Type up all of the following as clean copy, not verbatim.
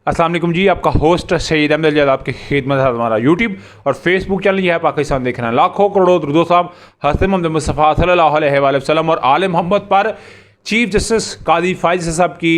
अस्सलाम वालेकुम जी, आपका होस्ट सईद अहमद जद आपकी खिदमत है। हमारा यूट्यूब और फेसबुक चैनल यह है पाकिस्तान देखना। लाखों करोड़ों दुरूद साहब हज़रत मोहम्मद मुस्तफ़ा सल्लल्लाहु अलैहि वसल्लम और आले मोहम्मद पर चीफ जस्टिस कादी फायज़ साहब की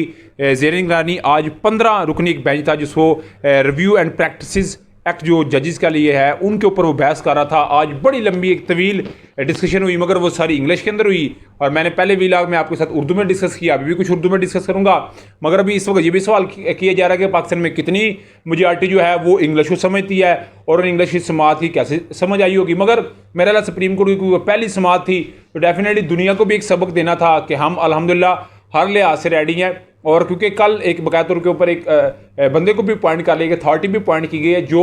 ज़ेर निगरानी आज 15 रुकनी एक बेंच था जिसको रिव्यू एंड प्रैक्टिसेस एक्ट जो जजेस के लिए है उनके ऊपर वो बहस कर रहा था। आज बड़ी लंबी एक तवील डिस्कशन हुई, मगर वो सारी इंग्लिश के अंदर हुई और मैंने पहले व्लॉग में आपके साथ उर्दू में डिस्कस किया, अभी भी कुछ उर्दू में डिस्कस करूंगा। मगर अभी इस वक्त ये भी सवाल किया जा रहा है कि पाकिस्तान में कितनी मेजॉरिटी जो है वो इंग्लिश को समझती है और इंग्लिश की समात की कैसे समझ आई होगी। मगर मेरा ख्याल सुप्रीम कोर्ट की पहली समात थी तो डेफिनेटली दुनिया को भी एक सबक देना था कि हम अल्हम्दुलिल्लाह हर लिहाज से रेडी हैं। और क्योंकि कल एक बाकायदा तौर के ऊपर एक बंदे को भी अपॉइंट कर लिया, अथॉरिटी भी अपॉइंट की गई है जो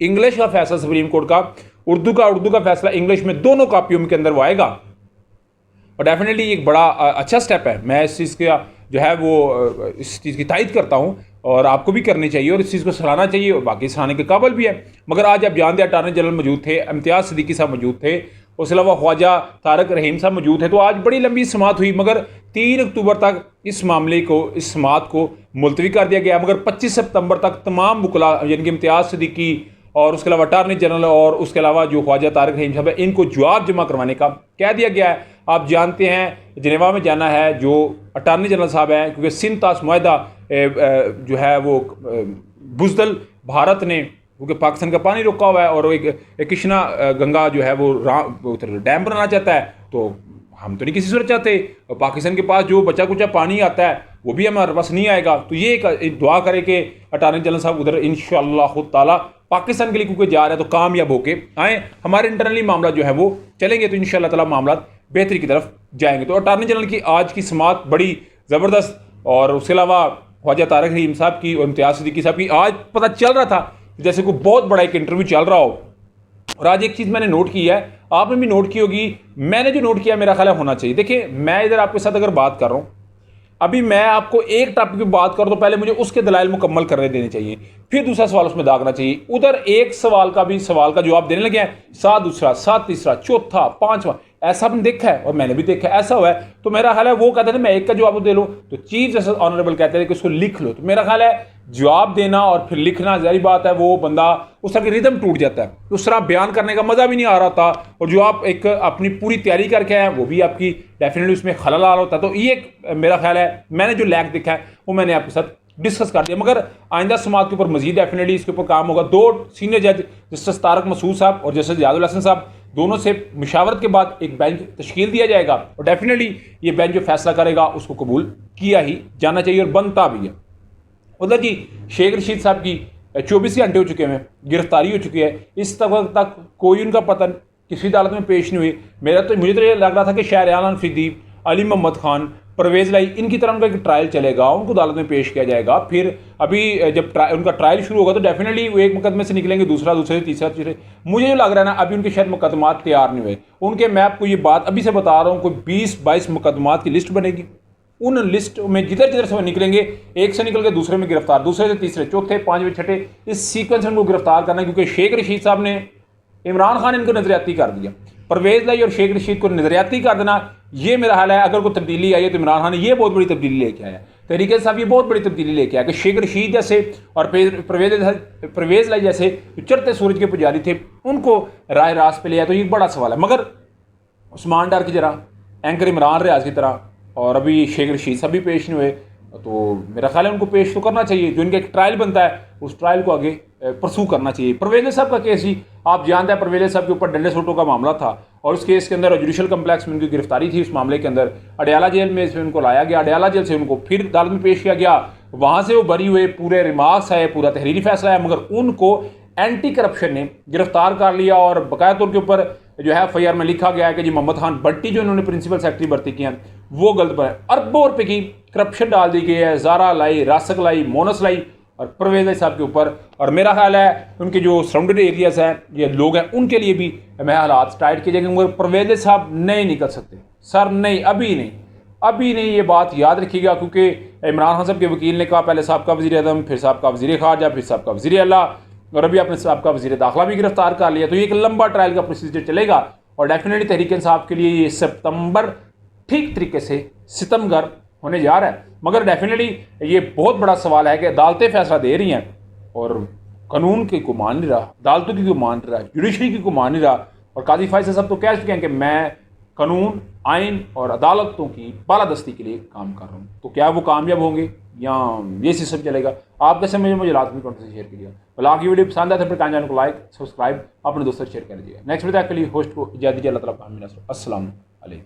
इंग्लिश का फैसला सुप्रीम कोर्ट का उर्दू का फैसला इंग्लिश में दोनों कापियों के अंदर वो आएगा। और डेफिनेटली एक बड़ा अच्छा स्टेप है। मैं इस चीज़ का जो है वो इस चीज़ की तायद करता हूँ और आपको भी करनी चाहिए और इस चीज़ को सराहना चाहिए और बाकी सराहने के काबिल भी है। मगर आज आप जानते हैं अटारनी जनरल मौजूद थे, इम्तियाज़ सिद्दीकी साहब मौजूद थे, उसके अलावा ख्वाजा तारक रहीम साहब मौजूद थे। तो आज बड़ी लंबी समात हुई, मगर 3 अक्टूबर तक इस मामले को इस समात को मुलतवी कर दिया गया। मगर 25 सितंबर तक तमाम मुकला यानी कि इम्तियाज़ सिद्दीकी और उसके अलावा अटारनी जनरल और उसके अलावा जो ख्वाजा तारक रहीम साहब है इनको जवाब जमा करवाने का कह दिया गया है। आप जानते हैं जिनेवा में जाना है जो अटारनी जनरल साहब हैं, क्योंकि सिंध ताश मुआहदा जो है वो बुज़दल भारत ने, क्योंकि पाकिस्तान का पानी रोका हुआ है और एक कृष्णा गंगा जो है वो डैम बनाना चाहता है, तो हम तो नहीं किसी सूरत चाहते। और पाकिस्तान के पास जो बचा कुचा पानी आता है वो भी हमारे पास नहीं आएगा। तो ये एक दुआ करे कि अटारनी जनरल साहब उधर इंशाअल्लाह ताला पाकिस्तान के लिए क्योंकि जा रहे हैं तो कामयाब होके आए। हमारे इंटरनली मामला जो है वो चलेंगे तो इंशाअल्लाह ताला मामला बेहतरी की तरफ जाएंगे। तो अटारनी जनरल की आज की समात बड़ी ज़बरदस्त, और उसके अलावा ख्वाजा तारक रहीम साहब की और इम्तियाज़ सिद्दीकी साहब की आज पता चल रहा था जैसे कोई बहुत बड़ा एक इंटरव्यू चल रहा हो। और आज एक चीज़ मैंने नोट की है, आपने भी नोट की होगी, मैंने जो नोट किया मेरा ख्याल है होना चाहिए। देखिए मैं इधर आपके साथ अगर बात कर रहा हूँ, अभी मैं आपको एक टॉपिक की बात करूं तो पहले मुझे उसके दलाइल मुकम्मल करने देने चाहिए, फिर दूसरा सवाल उसमें दागना चाहिए। उधर एक सवाल का जवाब देने लगे हैं, साथ दूसरा, साथ तीसरा, चौथा, पांचवा, ऐसा आपने देखा है और मैंने भी देखा है, ऐसा हुआ है। तो मेरा ख्याल है वो कहते हैं मैं एक का जवाब दे लूँ, तो चीफ जस्टिस ऑनरेबल कहते हैं कि उसको लिख लो। तो मेरा ख्याल है जवाब देना और फिर लिखना जारी बात है, वो बंदा उस तरह की रिदम टूट जाता है, उस तरह बयान करने का मज़ा भी नहीं आ रहा था। और जो आप एक अपनी पूरी तैयारी करके आए वो भी आपकी डेफिनेटली उसमें खलल आ रहा होता। तो ये मेरा ख्याल है मैंने जो लैक देखा है वो मैंने आपके साथ डिस्कस कर दिया। मगर आइंदा समात के ऊपर मजीद डेफिनेटली इसके ऊपर काम होगा। 2 सीनियर जज जस्टिस तारक मसूद साहब और जस्टिस यादुल हसन साहब दोनों से मुशावरत के बाद एक बेंच तश्कील दिया जाएगा और डेफिनेटली ये बेंच जो फैसला करेगा उसको कबूल किया ही जाना चाहिए और बनता भी है। उधर जी शेख रशीद साहब की 24 घंटे हो चुके हैं, गिरफ्तारी हो चुकी है, इस तक कोई उनका पता किसी अदालत में पेश नहीं हुई। मुझे तो ये लग रहा था कि शहरयार अफरीदी, अली मोहम्मद खान, परवेज़ लाई, इनकी तरह उनका एक ट्रायल चलेगा, उनको अदालत में पेश किया जाएगा। फिर अभी जब उनका ट्रायल शुरू होगा तो डेफिनेटली वो एक मुकदमे से निकलेंगे, दूसरे से तीसरा। मुझे जो लग रहा है ना अभी उनके शायद मुकदमात तैयार नहीं हुए उनके। मैं आपको ये बात अभी से बता रहा हूँ, कोई 20-22 मुकदमात की लिस्ट बनेगी। उन लिस्ट में जिधर जिधर से वो निकलेंगे, एक से निकल के दूसरे में गिरफ्तार, दूसरे से तीसरे, चौथे, पांचवें, छठे, इस सीक्वेंस में उनको गिरफ्तार करना है। क्योंकि शेख रशीद साहब ने, इमरान खान ने इनको नजरियाती कर दिया, परवेज़ लाई और शेख रशीद को नजरियाती कर देना, ये मेरा हाल है। अगर कोई तब्दीली आई है तो इमरान खान ने ये बहुत बड़ी तब्दीली लेके आया, तहरीक साहब ये बहुत बड़ी तब्दीली लेके आया कि शेख रशीद जैसे और परवेज़ लाई जैसे चढ़ते सूरज के पुजारी थे उनको राय रास्त पे ले आया। तो ये बड़ा सवाल है। मगर उस्मान डार की जरा एंकर इमरान रियाज की तरह और अभी शेख रशीद साहब भी पेश नहीं हुए, तो मेरा ख्याल है उनको पेश तो करना चाहिए। जो इनका एक ट्रायल बनता है उस ट्रायल को आगे परसू करना चाहिए। परवेज़ साहब का केस ही आप जानते हैं, परवेज़ साहब के ऊपर डंडे सोटों का मामला था और उस केस के अंदर जुडिशल कम्प्लेक्स में उनकी गिरफ्तारी थी। उस मामले के अंदर अडयाला जेल में से उनको लाया गया, अडयाला जेल से उनको फिर अदालत में पेश किया गया, वहाँ से वो बरी हुए, पूरे रिमार्क्स आए, पूरा तहरीरी फैसला है, मगर उनको एंटी करप्शन ने गिरफ्तार कर लिया। और बाकायदा तौर के ऊपर जो है FIR में लिखा गया है कि जी मोहम्मद खान भट्टी जो इन्होंने प्रिंसिपल सेक्रेटरी भर्ती किया वो गलत पर अरबों रुपए की करप्शन डाल दी गई है। ज़ारा लाई, रासक लाई, मोनस लाई और परवेज़ लाई साहब के ऊपर। और मेरा ख्याल है उनके जो सराउंडेड एरियाज हैं ये लोग हैं उनके लिए भी मैं हालात टाइट किए जाएंगे। मगर परवेज़ साहब नहीं निकल सकते सर, नहीं, अभी नहीं। ये बात याद रखिएगा, क्योंकि इमरान खान साहब के वकील ने कहा पहले साहब वज़ीर आज़म, फिर साहब वज़ीर ख़ारजा, फिर साहब वज़ीर आला और अभी आपने साहब वज़ीर दाखिला भी गिरफ्तार कर लिया। तो ये एक लंबा ट्रायल का प्रोसीजर चलेगा और डेफिनेटली तहरीक इंसाफ के लिए ये सितंबर ठीक तरीके से सितमगर होने जा रहा है। मगर डेफिनेटली ये बहुत बड़ा सवाल है कि अदालतें फैसला दे रही हैं और कानून की को मान नहीं रहा, अदालतों की को मान नहीं रहा, जुडिशरी की को मान नहीं रहा। और काजी फैसल साहब तो कह चुके हैं कि मैं कानून, आइन और अदालतों की बालादस्ती के लिए काम कर रहा हूँ। तो क्या वो कामयाब होंगे या ये सिस्टम चलेगा? आप कैसे मुझे लाजमी कमेंट से शेयर कीजिएगा। और आपकी वीडियो पसंद आए तो फिर चैनल को लाइक, सब्सक्राइब, अपने दोस्तों से शेयर कर दीजिएगा। नेक्स्ट वीडियो के लिए होस्ट को इजाज़त दीजिए। अल्लाह ताला आपको आमीन। अस्सलाम वालेकुम।